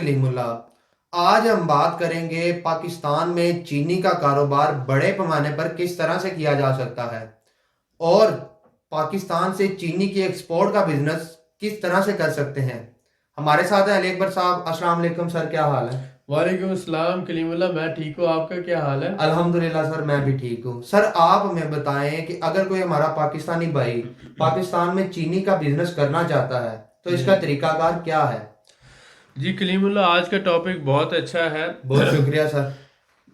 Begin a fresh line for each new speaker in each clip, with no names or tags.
कलीमुल्लाह। आज हम बात करेंगे पाकिस्तान में चीनी का कारोबार बड़े पैमाने पर किस तरह से किया जा सकता है और पाकिस्तान से चीनी की एक्सपोर्ट का बिजनेस किस तरह से कर सकते हैं। हमारे साथ है अली अकबर साहब। अस्सलाम वालेकुम सर, क्या हाल है?
वालेकुम अस्सलाम कलीमुल्लाह। मैं ठीक हूँ, आपका क्या हाल है?
अल्हम्दुलिल्लाह सर, मैं भी ठीक हूँ। सर आप हमें बताएं कि अगर कोई हमारा पाकिस्तानी भाई पाकिस्तान में चीनी का बिजनेस करना चाहता है तो
जी
इसका तरीकाकार क्या है?
जी कलीमुल्लाह, आज का टॉपिक बहुत अच्छा है।
बहुत शुक्रिया सर।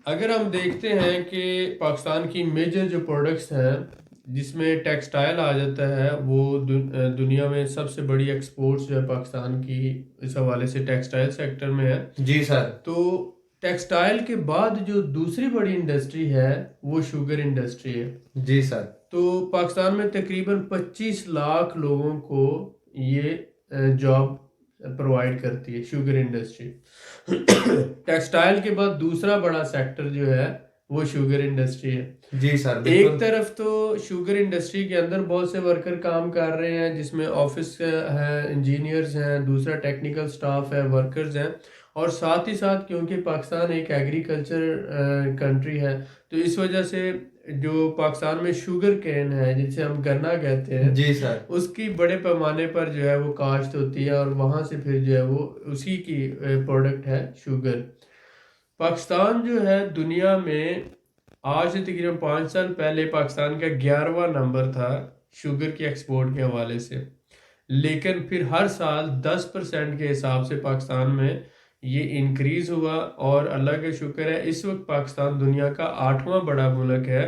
अगर हम देखते हैं कि पाकिस्तान की मेजर जो प्रोडक्ट्स हैं जिसमें टेक्सटाइल आ जाता है, वो दुनिया में सबसे बड़ी एक्सपोर्ट्स जो है पाकिस्तान की इस हवाले से टेक्सटाइल सेक्टर में है।
जी सर।
तो टेक्सटाइल के बाद जो दूसरी बड़ी इंडस्ट्री है वो शुगर इंडस्ट्री है।
जी सर।
तो पाकिस्तान में तकरीबन 25 लाख लोगों को ये जॉब प्रोवाइड करती है शुगर इंडस्ट्री। टेक्सटाइल के बाद दूसरा बड़ा सेक्टर जो है वो शुगर इंडस्ट्री है।
जी सर
एक
बिल्कुल।
तरफ तो शुगर इंडस्ट्री के अंदर बहुत से वर्कर काम कर रहे हैं, जिसमें ऑफिस है, इंजीनियर्स हैं, दूसरा टेक्निकल स्टाफ है, वर्कर्स हैं। और साथ ही साथ क्योंकि पाकिस्तान एक एग्रीकल्चर कंट्री है, तो इस वजह से जो पाकिस्तान में शुगर केन है जिसे हम गन्ना कहते हैं,
जी सर।
उसकी बड़े पैमाने पर जो है वो काश्त होती है और वहाँ से फिर जो है वो उसी की प्रोडक्ट है शुगर। पाकिस्तान जो है दुनिया में आज से तकरीबन 5 साल पहले पाकिस्तान का 11वां नंबर था शुगर की एक्सपोर्ट के हवाले से। लेकिन फिर हर साल 10% के हिसाब से पाकिस्तान में ये इंक्रीज हुआ और अल्लाह का शुक्र है इस वक्त पाकिस्तान दुनिया का 8वां बड़ा मुल्क है,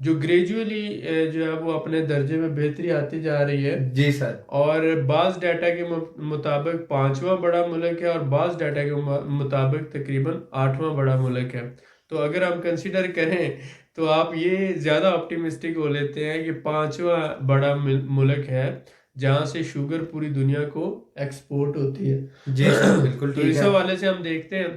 जो ग्रेजुअली जो है वो अपने दर्जे में बेहतरी आती जा रही है।
जी सर।
और बाज़ डाटा के मुताबिक 5वां बड़ा मुल्क है और बाज़ डाटा के मुताबिक तकरीबन 8वां बड़ा मुल्क है। तो अगर हम कंसिडर करें तो आप ये ज़्यादा ऑप्टिमिस्टिक हो लेते हैं कि 5वां बड़ा मुल्क है जहाँ से शुगर पूरी दुनिया को एक्सपोर्ट होती है।
जी सर बिल्कुल
तो
ठीक
इस
है।
हवाले से हम देखते हैं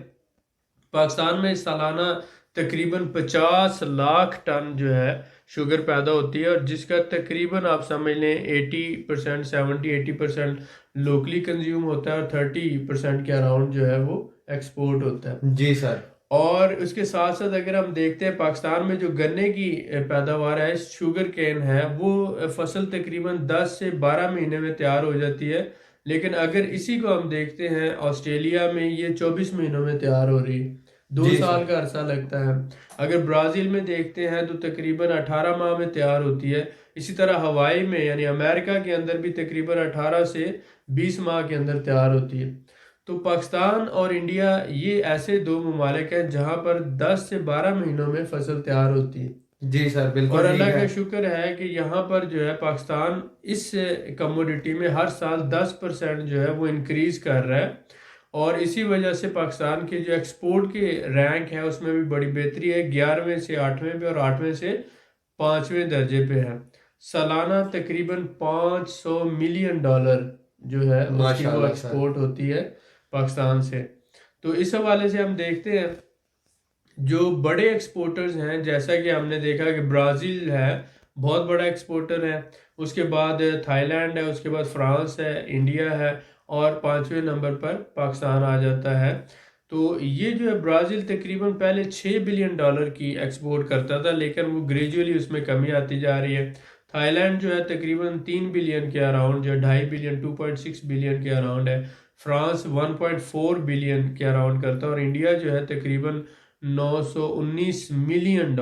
पाकिस्तान में सालाना तकरीबन 50 लाख टन जो है शुगर पैदा होती है, और जिसका तकरीबन आप समझ लें 80%, 70-80% लोकली कंज्यूम होता है और 30% के अराउंड जो है वो एक्सपोर्ट होता है।
जी सर।
और उसके साथ साथ अगर हम देखते हैं पाकिस्तान में जो गन्ने की पैदावार है, शुगर केन है, वो फसल तकरीबन 10 से 12 महीने में तैयार हो जाती है। लेकिन अगर इसी को हम देखते हैं ऑस्ट्रेलिया में ये 24 महीनों में तैयार हो रही है, दो
जी
साल
सर।
का अरसा लगता है। अगर ब्राज़ील में देखते हैं तो तकरीबन 18 माह में तैयार होती है। इसी तरह हवाई में यानी अमेरिका के अंदर भी तकरीबन 18 से 20 माह के अंदर तैयार होती है। तो पाकिस्तान और इंडिया ये ऐसे दो ममालिक हैं जहाँ पर 10 से 12 महीनों में फसल तैयार होती है।
जी सर
और
बिल्कुल ठीक
अल्लाह
है।
का शुक्र है कि यहाँ पर जो है पाकिस्तान इस कमोडिटी में हर साल 10% जो है वो इंक्रीज कर रहा है। और इसी वजह से पाकिस्तान के जो एक्सपोर्ट के रैंक है उसमें भी बड़ी बेहतरी है, 11वें से 8वें पे और 8वें से 5वें दर्जे पे है। सालाना तकरीबन $500 मिलियन जो है उसकी वो
माशाल्लाह सर।
एक्सपोर्ट होती है पाकिस्तान से। तो इस हवाले से हम देखते हैं जो बड़े एक्सपोर्टर्स हैं, जैसा कि हमने देखा कि ब्राज़ील है बहुत बड़ा एक्सपोर्टर है, उसके बाद थाईलैंड है, उसके बाद फ्रांस है, इंडिया है, और 5वें नंबर पर पाकिस्तान आ जाता है। तो ये जो है ब्राज़ील तकरीबन पहले $6 बिलियन की एक्सपोर्ट करता था, लेकिन वो ग्रेजुअली उसमें कमी आती जा रही है। थाईलैंड जो है तकरीबन 3 बिलियन के अराउंड, जो 2.5 बिलियन 2.6 बिलियन के अराउंड है। फ्रांस 1.4 बिलियन के अराउंड करता है, और इंडिया जो है तकरीबन $919 मिलियन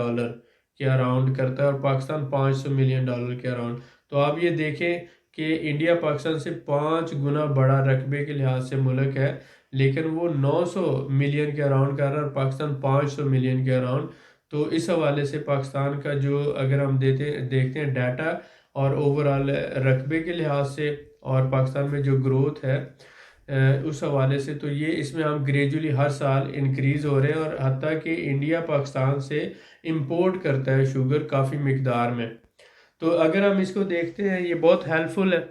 के अराउंड करता है, और पाकिस्तान $500 मिलियन के अराउंड। तो आप ये देखें कि इंडिया पाकिस्तान से 5 गुना बड़ा रकबे के लिहाज से मुल्क है, लेकिन वो 900 मिलियन के अराउंड कर रहा है और पाकिस्तान 500 मिलियन के अराउंड। तो इस हवाले से पाकिस्तान का जो अगर हम देखते हैं डाटा और ओवरऑल रकबे के लिहाज से और पाकिस्तान में जो ग्रोथ है उस हवाले से, तो ये इसमें हम ग्रेजुअली हर साल इंक्रीज हो रहे हैं, और हत्ता कि इंडिया पाकिस्तान से इंपोर्ट करता है शुगर काफ़ी मिकदार में। तो अगर हम इसको देखते हैं ये बहुत हेल्पफुल है।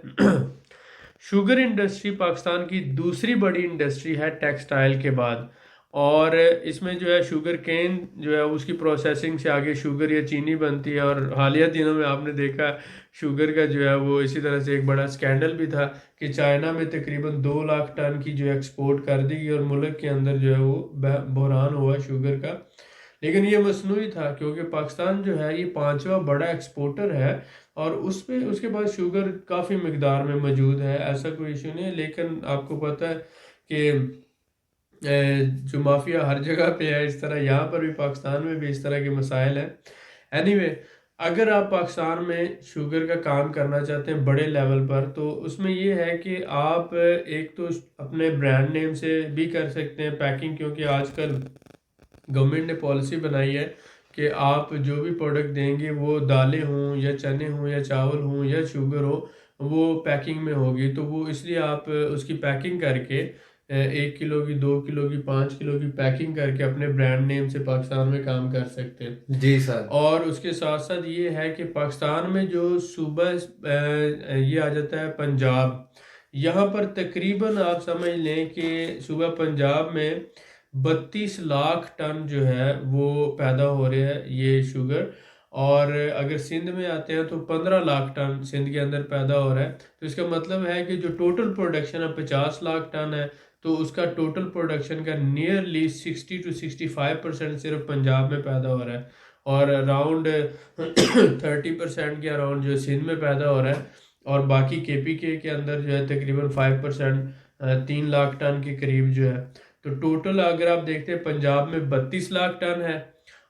शुगर इंडस्ट्री पाकिस्तान की दूसरी बड़ी इंडस्ट्री है टेक्सटाइल के बाद। और इसमें जो है शुगर केन जो है उसकी प्रोसेसिंग से आगे शुगर या चीनी बनती है। और हालिया दिनों में आपने देखा शुगर का जो है वो इसी तरह से एक बड़ा स्कैंडल भी था कि चाइना में तकरीबन 2 लाख टन की जो एक्सपोर्ट कर दी गई और मुल्क के अंदर जो है वो बहरान हुआ शुगर का। लेकिन ये मसनूई था क्योंकि पाकिस्तान जो है ये पांचवा बड़ा एक्सपोर्टर है और उस पे उसके बाद शुगर काफ़ी मकदार में मौजूद है, ऐसा कोई इशू नहीं है। लेकिन आपको पता है कि जो माफिया हर जगह पे है, इस तरह यहाँ पर भी पाकिस्तान में भी इस तरह के मसाइल हैं। एनीवे अगर आप पाकिस्तान में शुगर का काम करना चाहते हैं बड़े लेवल पर, तो उसमें ये है कि आप एक तो अपने ब्रांड नेम से भी कर सकते हैं पैकिंग, क्योंकि आजकल गवर्नमेंट ने पॉलिसी बनाई है कि आप जो भी प्रोडक्ट देंगे वो दालें हों या चने हों या चावल हों या शुगर हो, वो पैकिंग में होगी। तो वो इसलिए आप उसकी पैकिंग करके 1 किलो की, 2 किलो की, 5 किलो की पैकिंग करके अपने ब्रांड नेम से पाकिस्तान में काम कर सकते हैं।
जी सर।
और उसके साथ साथ ये है कि पाकिस्तान में जो सूबा ये आ जाता है पंजाब, यहाँ पर तकरीबन आप समझ लें कि सूबा पंजाब में 32 लाख टन जो है वो पैदा हो रहे हैं ये शुगर। और अगर सिंध में आते हैं तो 15 लाख टन सिंध के अंदर पैदा हो रहा है। तो इसका मतलब है कि जो टोटल प्रोडक्शन है 50 लाख टन है, तो उसका टोटल प्रोडक्शन का नियरली 60 to 65% सिर्फ पंजाब में पैदा हो रहा है और अराउंड 30% के अराउंड जो सिंध में पैदा हो रहा है। और बाकी के अंदर जो है तकरीबन 5%, 3 लाख टन के करीब जो है। तो टोटल अगर आप देखते हैं पंजाब में 32 लाख टन है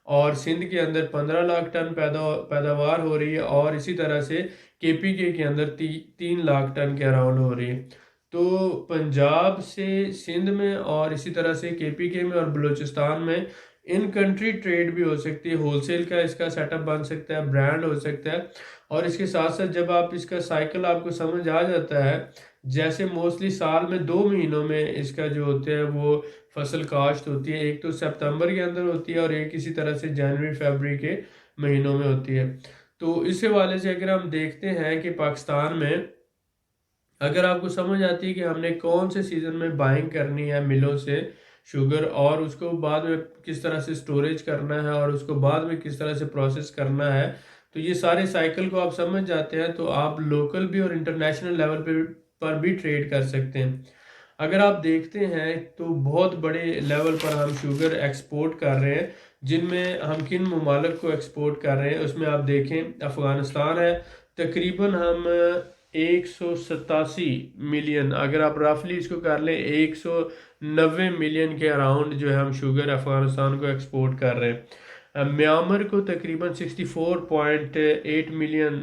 और सिंध के अंदर 15 लाख टन पैदावार हो रही है और इसी तरह से के अंदर 3 लाख टन के अराउंड हो रही है। तो पंजाब से सिंध में और इसी तरह से के में और बलूचिस्तान में इन कंट्री ट्रेड भी हो सकती है, होलसेल का इसका सेटअप बन सकता है, ब्रांड हो सकता है। और इसके साथ साथ जब आप इसका साइकिल आपको समझ आ जाता है, जैसे मोस्टली साल में 2 महीनों में इसका जो होते हैं वो फसल काश्त होती है, एक तो सितंबर के अंदर होती है और एक इसी तरह से जनवरी फरवरी के महीनों में होती है। तो इस हवाले से अगर हम देखते हैं कि पाकिस्तान में अगर आपको समझ आती है कि हमने कौन से सीज़न में बाइंग करनी है मिलों से शुगर और उसको बाद में किस तरह से स्टोरेज करना है और उसको बाद में किस तरह से प्रोसेस करना है, तो ये सारे साइकिल को आप समझ जाते हैं तो आप लोकल भी और इंटरनेशनल लेवल पर भी ट्रेड कर सकते हैं। अगर आप देखते हैं तो बहुत बड़े लेवल पर हम शुगर एक्सपोर्ट कर रहे हैं, जिनमें हम किन ममालिक को एक्सपोर्ट कर रहे हैं उसमें आप देखें अफ़गानिस्तान है। तकरीबन हम 187 मिलियन, अगर आप रफली इसको कर लें 190 मिलियन के अराउंड जो है हम शुगर अफ़गानिस्तान को एक्सपोर्ट कर रहे हैं। म्यांमार को तकरीबन 64.8 मिलियन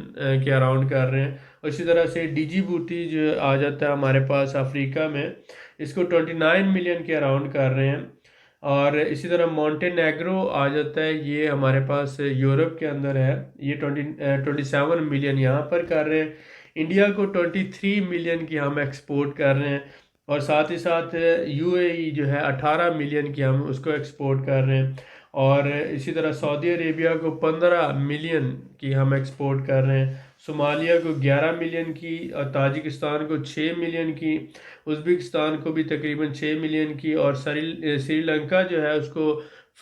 के अराउंड कर रहे हैं। और इसी तरह से डिजीबूटी जो आ जाता है हमारे पास अफ्रीका में, इसको 29 मिलियन के अराउंड कर रहे हैं। और इसी तरह मोंटेनेग्रो आ जाता है, ये हमारे पास यूरोप के अंदर है, ये 27 मिलियन यहाँ पर कर रहे हैं। इंडिया को 23 मिलियन की हम एक्सपोर्ट कर रहे हैं और साथ ही साथ यूएई जो है 18 मिलियन की हम उसको एक्सपोर्ट कर रहे हैं। और इसी तरह सऊदी अरेबिया को 15 मिलियन की हम एक्सपोर्ट कर रहे हैं, सोमालिया को 11 मिलियन की और ताजिकिस्तान को 6 मिलियन की, उज़्बेकिस्तान को भी तकरीबन 6 मिलियन की और श्रीलंका जो है उसको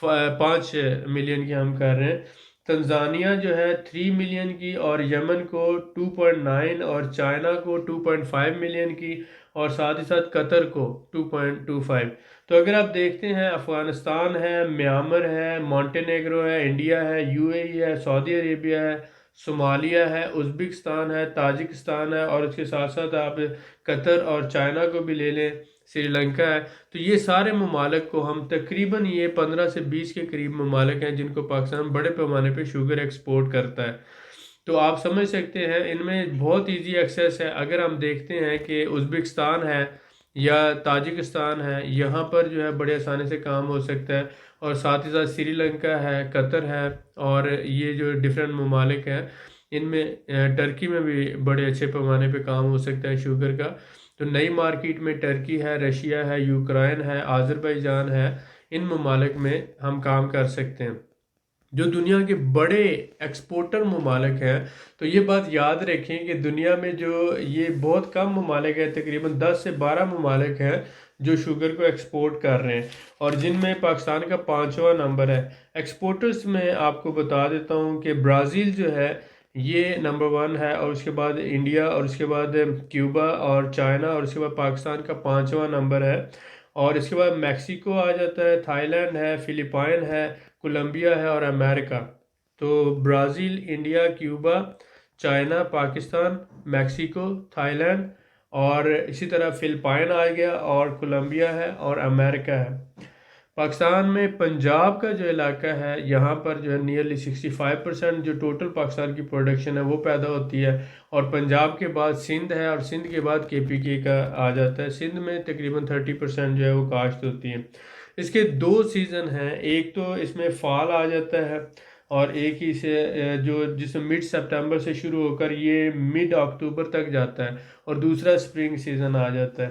5 मिलियन की हम कर रहे हैं। तंजानिया जो है 3 मिलियन की और यमन को 2.9 और चाइना को 2.5 मिलियन की और साथ ही साथ कतर को 2.25। तो अगर आप देखते हैं अफ़गानिस्तान है, म्यांमार है, मोंटेनेग्रो है, इंडिया है, यूएई है, सऊदी अरेबिया है, सोमालिया है, उज़्बेकिस्तान है, ताजिकिस्तान है और उसके साथ साथ आप कतर और चाइना को भी ले लें, श्रीलंका है। तो ये सारे ममालिक को हम तकरीबन ये 15 से 20 के करीब ममालिक हैं जिनको पाकिस्तान बड़े पैमाने पे शुगर एक्सपोर्ट करता है। तो आप समझ सकते हैं इनमें बहुत इजी एक्सेस है। अगर हम देखते हैं कि उज़्बेकिस्तान है या ताजिकिस्तान है, यहाँ पर जो है बड़े आसानी से काम हो सकता है। और साथ ही साथ श्रीलंका है, कतर है और ये जो डिफरेंट ममालिक हैं इनमें टर्की में भी बड़े अच्छे पैमाने पे काम हो सकता है शुगर का। तो नई मार्केट में टर्की है, रशिया है, यूक्रेन है, आज़रबाईजान है, इन ममालिक में हम काम कर सकते हैं। जो दुनिया के बड़े एक्सपोर्टर ममालिक हैं। तो ये बात याद रखें कि दुनिया में जो ये बहुत कम ममालिक हैं, तकरीबन 10 से 12 ममालिक हैं जो शुगर को एक्सपोर्ट कर रहे हैं, और जिनमें पाकिस्तान का 5वां नंबर है। एक्सपोर्टर्स में आपको बता देता हूँ कि ब्राज़ील जो है ये नंबर 1 है, और उसके बाद इंडिया, और उसके बाद क्यूबा और चाइना, और उसके बाद पाकिस्तान का 5वां नंबर है। और इसके बाद मैक्सिको आ जाता है, थाईलैंड है, फिलिपाइन है, कोलंबिया है और अमेरिका। तो Brazil, India, Cuba, China, Pakistan, Mexico, Thailand, और इसी तरह फिलिपाइन आ गया, और कोलंबिया है और अमेरिका है। पाकिस्तान में पंजाब का जो इलाका है, यहाँ पर जो है नियरली 65% जो टोटल पाकिस्तान की प्रोडक्शन है वो पैदा होती है। और पंजाब के बाद सिंध है, और सिंध के बाद KPK का आ जाता है। सिंध में तकरीबन 30% जो है वो काश्त होती है। इसके 2 सीज़न हैं, एक तो इसमें फाल आ जाता है, और एक ही से जो जिसमें मिड सितंबर से शुरू होकर ये मिड अक्टूबर तक जाता है, और दूसरा स्प्रिंग सीज़न आ जाता है।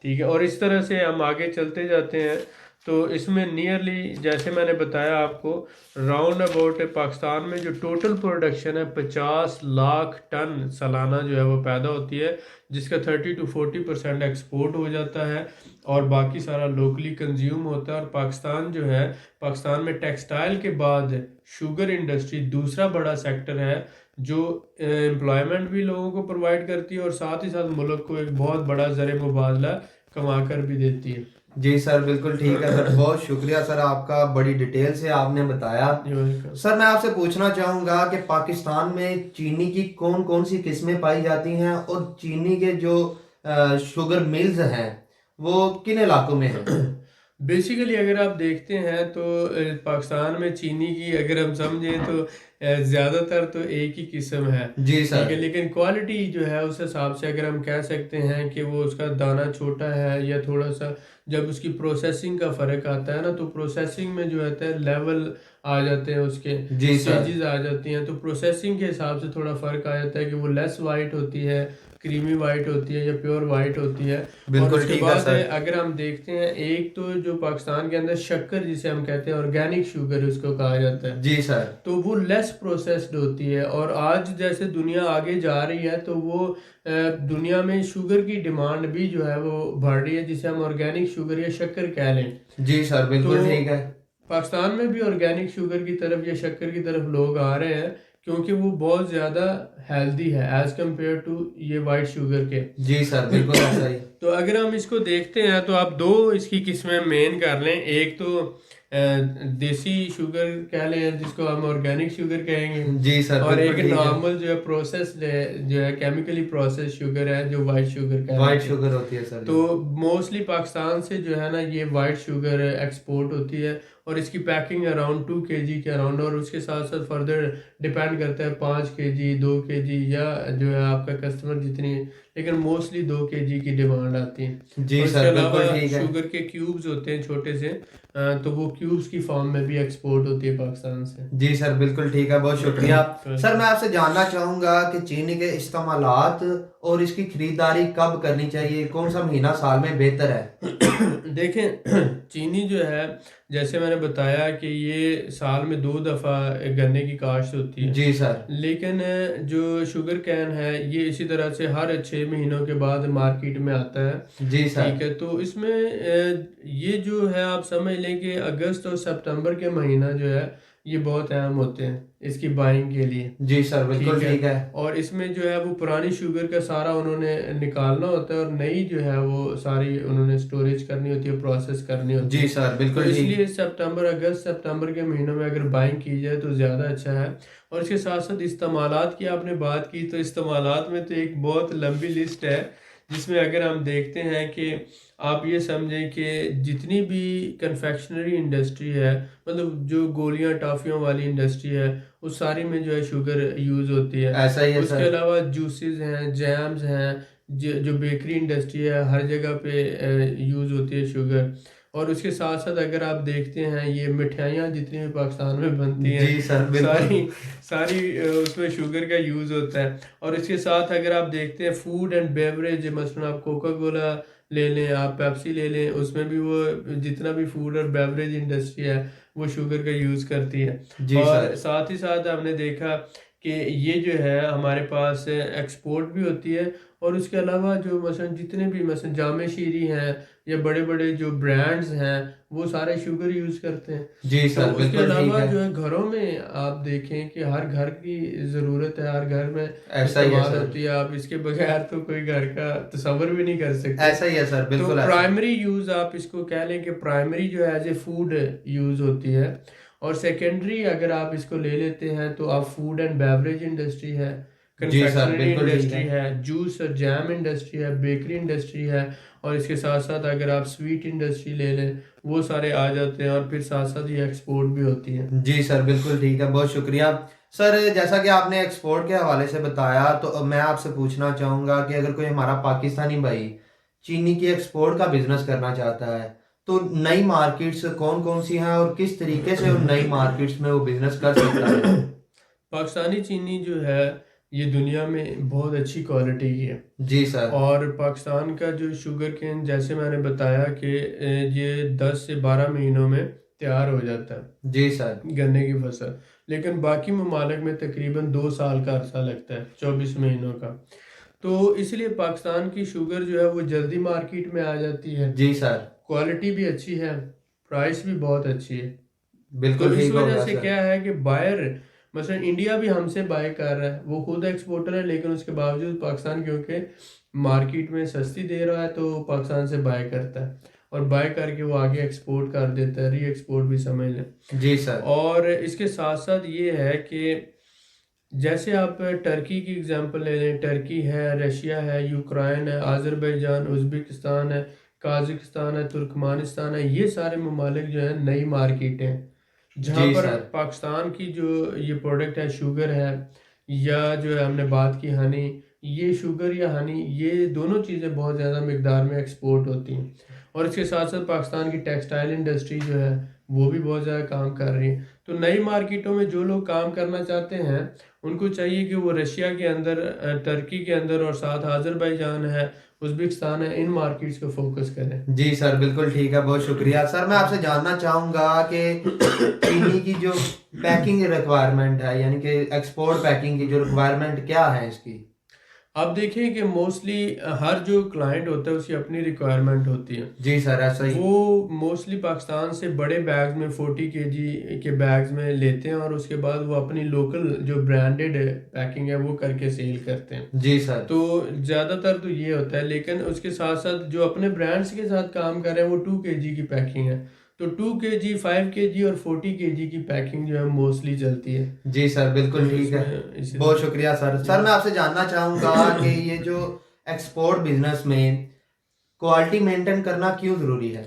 ठीक है, और इस तरह से हम आगे चलते जाते हैं। तो इसमें नियरली जैसे मैंने बताया आपको, राउंड अबाउट पाकिस्तान में जो टोटल प्रोडक्शन है 50 लाख टन सालाना जो है वो पैदा होती है, जिसका 30 to 40% एक्सपोर्ट हो जाता है, और बाकी सारा लोकली कंज्यूम होता है। और पाकिस्तान जो है, पाकिस्तान में टेक्सटाइल के बाद शुगर इंडस्ट्री दूसरा बड़ा सेक्टर है जो एम्प्लॉयमेंट भी लोगों को प्रोवाइड करती है, और साथ ही साथ मुल्क को एक बहुत बड़ा ज़र मुबादला कमा कर भी देती है।
जी सर, बिल्कुल ठीक है सर, बहुत शुक्रिया सर आपका, बड़ी डिटेल से आपने बताया। सर मैं आपसे पूछना चाहूँगा कि पाकिस्तान में चीनी की कौन कौन सी किस्में पाई जाती हैं, और चीनी के जो शुगर मिल्स हैं वो किन इलाकों में हैं?
बेसिकली अगर आप देखते हैं तो पाकिस्तान में चीनी की अगर हम समझें तो ज़्यादातर तो एक ही किस्म है।
जी
ठीक
सर।
है, लेकिन क्वालिटी जो है उस हिसाब से अगर हम कह सकते हैं कि वो उसका दाना छोटा है, या थोड़ा सा जब उसकी प्रोसेसिंग का फ़र्क आता है ना, तो प्रोसेसिंग में जो होता है लेवल आ जाते हैं, उसके
जी सर।
स्टेजेस आ जाती हैं। तो प्रोसेसिंग के हिसाब से थोड़ा फ़र्क आ जाता है कि वो लेस वाइट होती है, क्रीमी वाइट होती है, या प्योर वाइट होती है। और
बिल्कुल
उसके
ठीक है
बाद
सर।
अगर हम देखते हैं, एक तो जो पाकिस्तान के अंदर शक्कर जिसे हम कहते हैं, ऑर्गेनिक शुगर उसको कहा जाता है,
जी सर।
तो वो लेस प्रोसेस्ड होती है। और आज जैसे दुनिया आगे जा रही है, तो वो दुनिया में शुगर की डिमांड भी जो है वो बढ़ रही है, जिसे हम ऑर्गेनिक शुगर या शक्कर कह लें।
जी सर, बिल्कुल
तो
ठीक है।
पाकिस्तान में भी ऑर्गेनिक शुगर की तरफ या शक्कर की तरफ लोग आ रहे हैं, क्योंकि वो बहुत ज़्यादा हेल्दी है एज कम्पेयर टू ये वाइट शुगर के।
जी सर, बिल्कुल ऐसा ही।
तो अगर हम इसको देखते हैं तो आप 2 इसकी किस्में मेन कर लें। एक तो देसी शुगर कह लें, जिसको हम ऑर्गेनिक शुगर कहेंगे,
जी सर,
और
बिल्कुल
एक
ठीक है।
नॉर्मल जो है प्रोसेस्ड है, जो है केमिकली प्रोसेस्ड शुगर है, जो वाइट शुगर
वाइट
कहलाती है।
शुगर होती है सर
तो
जो।
मोस्टली पाकिस्तान से जो है ना ये वाइट शुगर एक्सपोर्ट होती है, और इसकी पैकिंग अराउंड 2 kg के अराउंड, और उसके साथ साथ फर्दर डिपेंड करता है 5 kg, 2 kg, या जो है आपका कस्टमर जितनी, लेकिन मोस्टली 2 kg की डिमांड आती है।
जी
और इसके
सर,
अलावा
बिल्कुल ठीक है।
शुगर के क्यूब्स होते हैं छोटे से, तो वो क्यूब्स की फॉर्म में भी एक्सपोर्ट होती है पाकिस्तान से।
जी सर, बिल्कुल ठीक है, बहुत शुक्रिया।
तो
सर मैं आपसे जानना चाहूँगा कि चीनी के इस्तेमालात और इसकी खरीदारी कब करनी चाहिए, कौन सा महीना साल में बेहतर है?
देखें, चीनी जो है, जैसे मैंने बताया कि ये साल में 2 दफ़ा गन्ने की काश्त होती है।
जी सर।
लेकिन जो शुगर कैन है ये इसी तरह से हर 6 महीनों के बाद मार्केट में आता है।
जी सर।
ठीक है, तो इसमें ये जो है आप समझ लें कि अगस्त और सितंबर के महीना जो है ये बहुत अहम होते हैं इसकी बाइंग के लिए।
जी सर, बिल्कुल
ठीक है,
ठीक है।
और इसमें जो है वो पुरानी शुगर का सारा उन्होंने निकालना होता है, और नई जो है वो सारी उन्होंने स्टोरेज करनी होती है, प्रोसेस करनी होती
जी
है।
सर,
तो
बिल्कुल ठीक।
इसलिए सितंबर, अगस्त सितंबर के महीनों में अगर बाइंग की जाए तो ज़्यादा अच्छा है। और इसके साथ साथ इस्तेमालात की आपने बात की, तो इस्तेमालात में तो एक बहुत लंबी लिस्ट है, जिसमें अगर हम देखते हैं कि आप ये समझें कि जितनी भी कन्फेक्शनरी इंडस्ट्री है, मतलब जो गोलियां टॉफ़ियों वाली इंडस्ट्री है, उस सारी में जो है शुगर यूज़ होती है।
ऐसा ही है
उसके
सर।
अलावा जूसेस हैं, जैम्स हैं, जो बेकरी इंडस्ट्री है, हर जगह पे यूज़ होती है शुगर। और उसके साथ साथ अगर आप देखते हैं ये मिठाइयाँ जितनी भी पाकिस्तान में बनती हैं,
जी सर, बिल्कुल।
सारी सारी उसमें शुगर का यूज़ होता है। और इसके साथ अगर आप देखते हैं फूड एंड बेवरेज, मसलन आप कोका कोला ले लें, आप पेप्सी ले लें, उसमें भी वो जितना भी फूड और बेवरेज इंडस्ट्री है वो शुगर का यूज़ करती है।
जी
और
सर।
साथ ही साथ हमने देखा कि ये जो है हमारे पास एक्सपोर्ट भी होती है। और उसके अलावा जो मसलन जितने भी मसलन जामे शीरी हैं या बड़े बड़े जो ब्रांड्स हैं वो सारे शुगर यूज़ करते हैं।
जी
तो
सर,
उसके
बिल्कुल ठीक
अलावा
है।
जो है घरों में आप देखें कि हर घर की ज़रूरत है, हर घर में
ऐसा ही है
इस्तेमाल
सर।
होती है। आप इसके बगैर तो कोई घर का तसव्वुर भी नहीं कर सकते।
ऐसा ही है सर,
तो
बिल्कुल ऐसा ही।
प्राइमरी यूज़ आप इसको कह लें कि प्राइमरी जो है एज ए फूड यूज़ होती है। और सेकेंडरी अगर आप इसको ले लेते हैं तो आप फूड एंड बेवरेज इंडस्ट्री है,
जी सर,
कन्फेक्शनरी
बिल्कुल ठीक
इंडस्ट्री
है।
है, जूस और जैम इंडस्ट्री है, बेकरी इंडस्ट्री है। और इसके साथ साथ अगर आप स्वीट इंडस्ट्री ले लें वो सारे आ जाते हैं। और फिर साथ साथ ये एक्सपोर्ट भी होती है।
जी सर, बिल्कुल ठीक है, बहुत शुक्रिया। सर, जैसा कि आपने एक्सपोर्ट के हवाले से बताया, तो अब मैं आपसे पूछना चाहूँगा कि अगर कोई हमारा पाकिस्तानी भाई चीनी की एक्सपोर्ट का बिजनेस करना चाहता है, तो नई मार्केट्स कौन कौन सी हैं और किस तरीके से उन नई मार्केट्स में वो बिजनेस कर सकता है?
पाकिस्तानी चीनी जो है ये दुनिया में बहुत अच्छी क्वालिटी की है।
जी सर।
और पाकिस्तान का जो शुगर केन जैसे मैंने बताया कि ये 10 से 12 महीनों में तैयार हो जाता है
जी सर।
गन्ने की फसल। लेकिन बाकी ममालिक में तकरीबन 2 साल का अरसा लगता है, 24 महीनों का। तो इसलिए पाकिस्तान की शुगर जो है वो जल्दी मार्केट में आ जाती है,
जी सर।
क्वालिटी भी अच्छी है, प्राइस भी बहुत अच्छी है। तो
बिल्कुल
इस
ठीक हो
वजह
गया
से
सर।
क्या है कि बायर मसलन इंडिया भी हमसे बाय कर रहा है, वो खुद एक्सपोर्टर है लेकिन उसके बावजूद पाकिस्तान क्योंकि मार्केट में सस्ती दे रहा है तो पाकिस्तान से बाय करता है। और बाय करके वो आगे एक्सपोर्ट कर देता है, री एक्सपोर्ट भी समझ लें।
जी सर।
और इसके साथ साथ ये है कि जैसे आप टर्की की एग्जांपल ले लें, टर्की है, रशिया है, यूक्रेन है, आज़रबाईजान, उज़्बेकिस्तान है, काज़ाकिस्तान है, तुर्कमानिस्तान है, ये सारे ममालिक जो है नई मार्केटें हैं जहाँ
जी
पर
सर।
पाकिस्तान की जो ये प्रोडक्ट है शुगर है या जो है हमने बात की हनी, ये शुगर या हनी ये दोनों चीज़ें बहुत ज़्यादा मिकदार में एक्सपोर्ट होती हैं। और इसके साथ साथ पाकिस्तान की टेक्सटाइल इंडस्ट्री जो है वो भी बहुत ज़्यादा काम कर रही है। तो नई मार्केटों में जो लोग काम करना चाहते हैं उनको चाहिए कि वो रशिया के अंदर, टर्की के अंदर और साथ आज़रबाईजान है, उज़्बेकिस्तान है, इन मार्केट्स को फोकस करें।
जी सर, बिल्कुल ठीक है, बहुत शुक्रिया। सर, मैं आपसे जानना चाहूँगा कि चीनी की जो पैकिंग रिक्वायरमेंट है, यानी कि एक्सपोर्ट पैकिंग की जो रिक्वायरमेंट क्या है इसकी?
आप देखें कि मोस्टली हर जो क्लाइंट होता है उसकी अपनी रिक्वायरमेंट होती है।
जी सर, ऐसा ही।
वो मोस्टली पाकिस्तान से बड़े बैग्स में 40 केजी के बैग्स में लेते हैं और उसके बाद वो अपनी लोकल जो ब्रांडेड पैकिंग है वो करके सेल करते हैं।
जी सर।
तो ज़्यादातर तो ये होता है। लेकिन उसके साथ साथ जो अपने ब्रांड्स के साथ काम कर रहे हैं वो 2 केजी की पैकिंग है। तो 2 केजी, 5 केजी और 40 केजी की पैकिंग जो है मोस्टली चलती है।
जी सर, बिल्कुल
तो
ठीक है,
इसमें इसी
बहुत
तरह
शुक्रिया सर।
जी।
सर, मैं आपसे जानना चाहूँगा कि ये जो एक्सपोर्ट बिजनेस में क्वालिटी मेंटेन करना क्यों ज़रूरी है?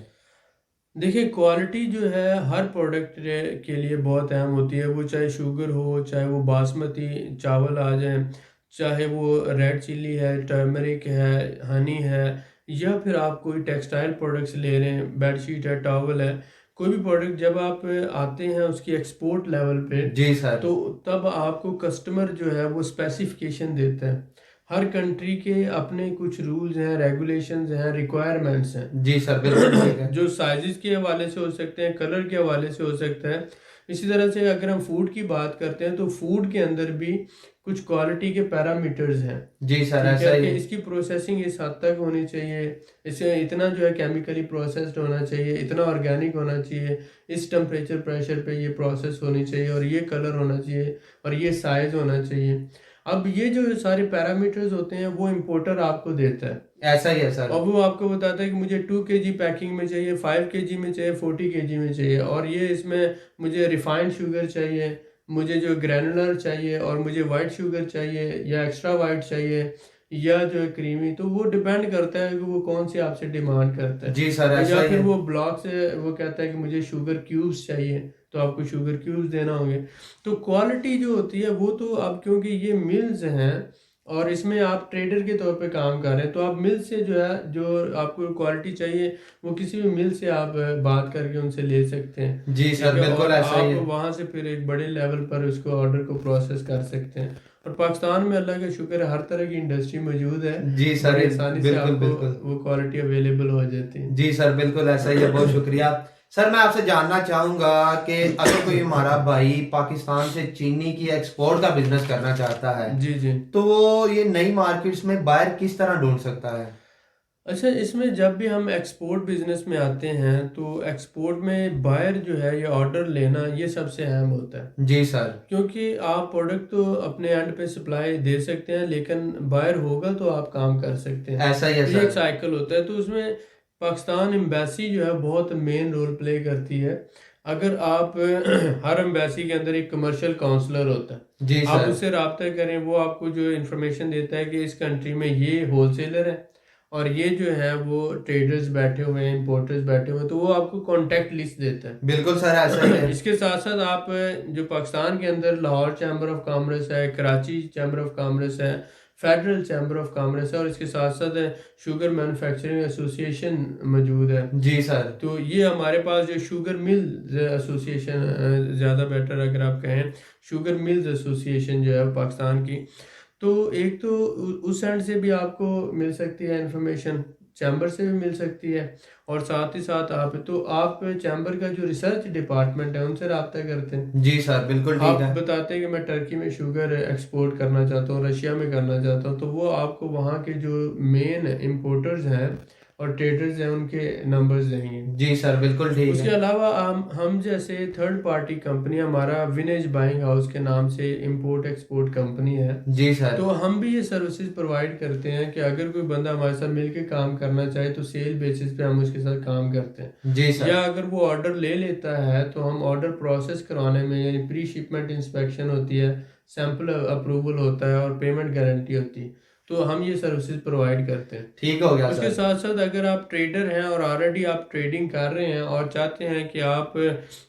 देखिए क्वालिटी जो है हर प्रोडक्ट के लिए बहुत अहम होती है। वो चाहे शुगर हो, चाहे वो बासमती चावल आ जाए, चाहे वो रेड चिल्ली है, टर्मरिक है, हनी है, या फिर आप कोई टेक्सटाइल प्रोडक्ट्स ले रहे हैं, बेडशीट है, टॉवल है। कोई भी प्रोडक्ट जब आप आते हैं उसकी एक्सपोर्ट लेवल पे
जी सर।
तो तब आपको कस्टमर जो है वो स्पेसिफिकेशन देता है। हर कंट्री के अपने कुछ रूल्स हैं, रेगुलेशंस हैं, रिक्वायरमेंट्स हैं।
जी सर, बिल्कुल ठीक है।
जो साइजेस के हवाले से हो सकते हैं, कलर के हवाले से हो सकता है। इसी तरह से अगर हम फूड की बात करते हैं तो फूड के अंदर भी कुछ क्वालिटी के पैरामीटर्स हैं।
जी सर,
ठीक
ऐसा
है
ही
कि
है।
इसकी प्रोसेसिंग इस हद तक होनी चाहिए, इसे इतना जो है केमिकली प्रोसेस्ड होना चाहिए, इतना ऑर्गेनिक होना चाहिए, इस टेम्परेचर प्रेशर पे ये प्रोसेस होनी चाहिए और ये कलर होना चाहिए और ये साइज होना चाहिए। अब ये जो सारे पैरामीटर्स होते हैं वो इम्पोर्टर आपको देता है।
ऐसा ही है सर।
और वो आपको बताता है कि मुझे 2 केजी पैकिंग में चाहिए, 5 केजी में चाहिए, 40 केजी में चाहिए, और ये इसमें मुझे रिफाइंड शुगर चाहिए, मुझे जो ग्रैनुलर चाहिए, और मुझे वाइट शुगर चाहिए या एक्स्ट्रा वाइट चाहिए या जो है क्रीमी। तो वो डिपेंड करता है कि वो कौन सी आपसे डिमांड करता है।
जी सर,
और
ऐसा
या
ही
फिर
है।
वो ब्लॉक से वो कहता है कि मुझे शुगर क्यूब्स चाहिए तो आपको शुगर क्यूब्स देना होंगे। तो क्वालिटी जो होती है वो तो अब क्योंकि ये मिल्स हैं और इसमें आप ट्रेडर के तौर पे काम कर रहे हैं, तो आप मिल से जो है, जो आपको क्वालिटी चाहिए वो किसी भी मिल से आप बात करके उनसे ले सकते हैं।
जी
ठीक
सर,
है,
बिल्कुल
और
ऐसा ही
आप
है।
वहाँ से फिर एक बड़े लेवल पर उसको ऑर्डर को प्रोसेस कर सकते हैं। और पाकिस्तान में अल्लाह का शुक्र है हर तरह की इंडस्ट्री मौजूद है,
जी सर,
बड़ी आसानी से
बिल्कुल
आपको
बिल्कुल।
वो क्वालिटी अवेलेबल हो जाती है।
जी सर, बिल्कुल ऐसा ही है, बहुत शुक्रिया। सर मैं आपसे जानना चाहूंगा कि अगर कोई हमारा भाई पाकिस्तान से चीनी की एक्सपोर्ट का बिजनेस करना चाहता है,
जी जी।
तो वो ये नई मार्केट्स में बायर किस तरह ढूंढ सकता है?
अच्छा, इसमें जब भी हम एक्सपोर्ट बिजनेस में आते हैं तो एक्सपोर्ट में बायर जो है, ये ऑर्डर लेना ये सबसे अहम होता है।
जी सर।
क्योंकि आप प्रोडक्ट तो अपने एंड पे सप्लाई दे सकते हैं, लेकिन बायर होगा तो आप काम कर सकते हैं।
ऐसा ही है
तो ये एक
सर।
साइकिल होता है, तो उसमें पाकिस्तान एम्बेसी जो है बहुत मेन रोल प्ले करती है। अगर आप हर एम्बेसी के अंदर एक कमर्शियल काउंसलर होता है,
जी
आप
सर।
उससे रब्ता करें, वो आपको जो इन्फॉर्मेशन देता है कि इस कंट्री में ये होलसेलर है और ये जो है वो ट्रेडर्स बैठे हुए हैं, इंपोर्टर्स बैठे हुए हैं, तो वो आपको कॉन्टैक्ट लिस्ट देता है।
बिल्कुल सर, ऐसा ही है।
इसके साथ साथ आप जो पाकिस्तान के अंदर लाहौर चैम्बर ऑफ कॉमर्स है, कराची चैम्बर ऑफ कॉमर्स है, फेडरल चैम्बर ऑफ कॉमर्स है, और इसके साथ साथ शुगर मैन्युफैक्चरिंग एसोसिएशन मौजूद है।
जी सर।
तो ये हमारे पास जो शुगर मिल एसोसिएशन, ज़्यादा बेटर अगर आप कहें, शुगर मिल्स एसोसिएशन जो है पाकिस्तान की, तो एक तो उस एंड से भी आपको मिल सकती है इंफॉर्मेशन, चैम्बर से भी मिल सकती है। और साथ ही साथ आप चैम्बर का जो रिसर्च डिपार्टमेंट है उनसे रब्ता करते हैं।
जी सर, बिल्कुल ठीक
आप
है।
बताते हैं कि मैं टर्की में शुगर एक्सपोर्ट करना चाहता हूँ, रशिया में करना चाहता हूँ, तो वो आपको वहाँ के जो मेन इंपोर्टर्स हैं और ट्रेडर्स हैं उनके नंबर्स देंगे।
जी सर, बिल्कुल ठीक
उसके
है।
अलावा हम जैसे थर्ड पार्टी कंपनी, हमारा विनेज बाइंग हाउस के नाम से इंपोर्ट एक्सपोर्ट कंपनी है,
जी सर।
तो हम भी ये सर्विसेज प्रोवाइड करते हैं कि अगर कोई बंदा हमारे साथ मिलके काम करना चाहे तो सेल बेसिस पे हम उसके साथ काम करते हैं।
जी सर।
या अगर वो ऑर्डर ले लेता है तो हम ऑर्डर प्रोसेस करवाने में, यानी प्री शिपमेंट इंस्पेक्शन होती है, सैंपल अप्रूवल होता है और पेमेंट गारंटी होती है, तो हम ये सर्विसेज प्रोवाइड करते हैं।
ठीक हो गया
उसके
सर।
साथ साथ अगर आप ट्रेडर हैं और ऑलरेडी आप ट्रेडिंग कर रहे हैं और चाहते हैं कि आप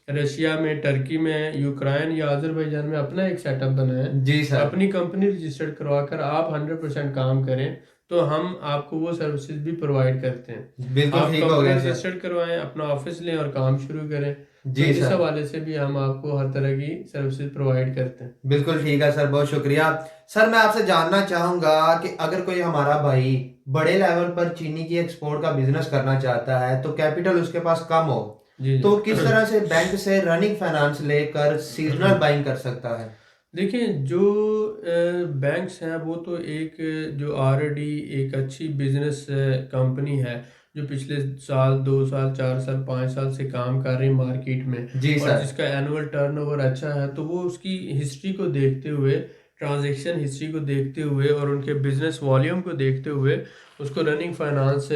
रशिया में, टर्की में, यूक्रेन या अजरबैजान में अपना एक सेटअप बनाएं,
जी सर।
अपनी कंपनी रजिस्टर्ड करवा कर आप 100% काम करें, तो हम आपको वो सर्विसेज भी प्रोवाइड करते हैं।
बिल्कुल
आप
ठीक हो
कंपनी
गया सर।
रजिस्टर्ड करवाएं, अपना ऑफिस लें और काम शुरू करें। तो
जी
इस
सर,
हवाले से भी हम आपको हर तरह की सर्विसेज प्रोवाइड करते हैं।
बिल्कुल ठीक है सर, बहुत शुक्रिया। सर मैं आपसे जानना चाहूंगा कि अगर कोई हमारा भाई बड़े लेवल पर चीनी की एक्सपोर्ट का बिजनेस करना चाहता है, तो कैपिटल उसके पास कम हो,
जी जी।
तो किस तरह से बैंक से रनिंग फाइनेंस लेकर सीजनल बाइंग कर सकता है?
देखिए, जो बैंक्स हैं वो तो एक जो ऑलरेडी एक अच्छी बिजनेस कंपनी है, जो पिछले साल, 2 साल, 4 साल, 5 साल से काम कर रही मार्केट में,
जी
और
सर।
जिसका एनुअल टर्नओवर अच्छा है, तो वो उसकी हिस्ट्री को देखते हुए, ट्रांजैक्शन हिस्ट्री को देखते हुए और उनके बिजनेस वॉल्यूम को देखते हुए उसको रनिंग फाइनेंस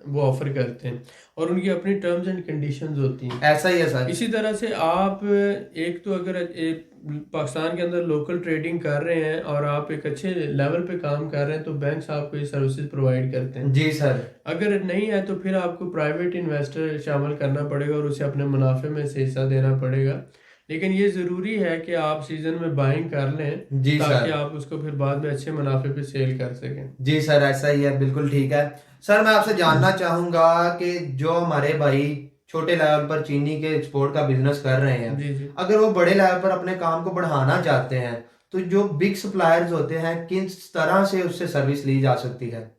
वो ऑफर करते हैं, और उनकी अपनी टर्म्स एंड कंडीशंस होती हैं।
ऐसा ही है सर।
इसी तरह से आप एक तो अगर एक पाकिस्तान के अंदर लोकल ट्रेडिंग कर रहे हैं और आप एक अच्छे लेवल पे काम कर रहे हैं, तो बैंक्स आपको ये सर्विसेज प्रोवाइड करते हैं।
जी सर।
अगर नहीं है तो फिर आपको प्राइवेट इन्वेस्टर शामिल करना पड़ेगा और उसे अपने मुनाफे में से हिस्सा देना पड़ेगा। लेकिन ये ज़रूरी है कि आप सीज़न में बाइंग कर लें,
जी
ताकि
सर।
आप उसको फिर बाद में अच्छे मुनाफे पे सेल कर सकें।
जी सर, ऐसा ही है, बिल्कुल ठीक है। सर मैं आपसे जानना चाहूंगा कि जो हमारे भाई छोटे लेवल पर चीनी के एक्सपोर्ट का बिजनेस कर रहे हैं,
जी जी।
अगर वो बड़े लेवल पर अपने काम को बढ़ाना चाहते हैं, तो जो बिग सप्लायर्स होते हैं किस तरह से उससे सर्विस ली जा सकती है?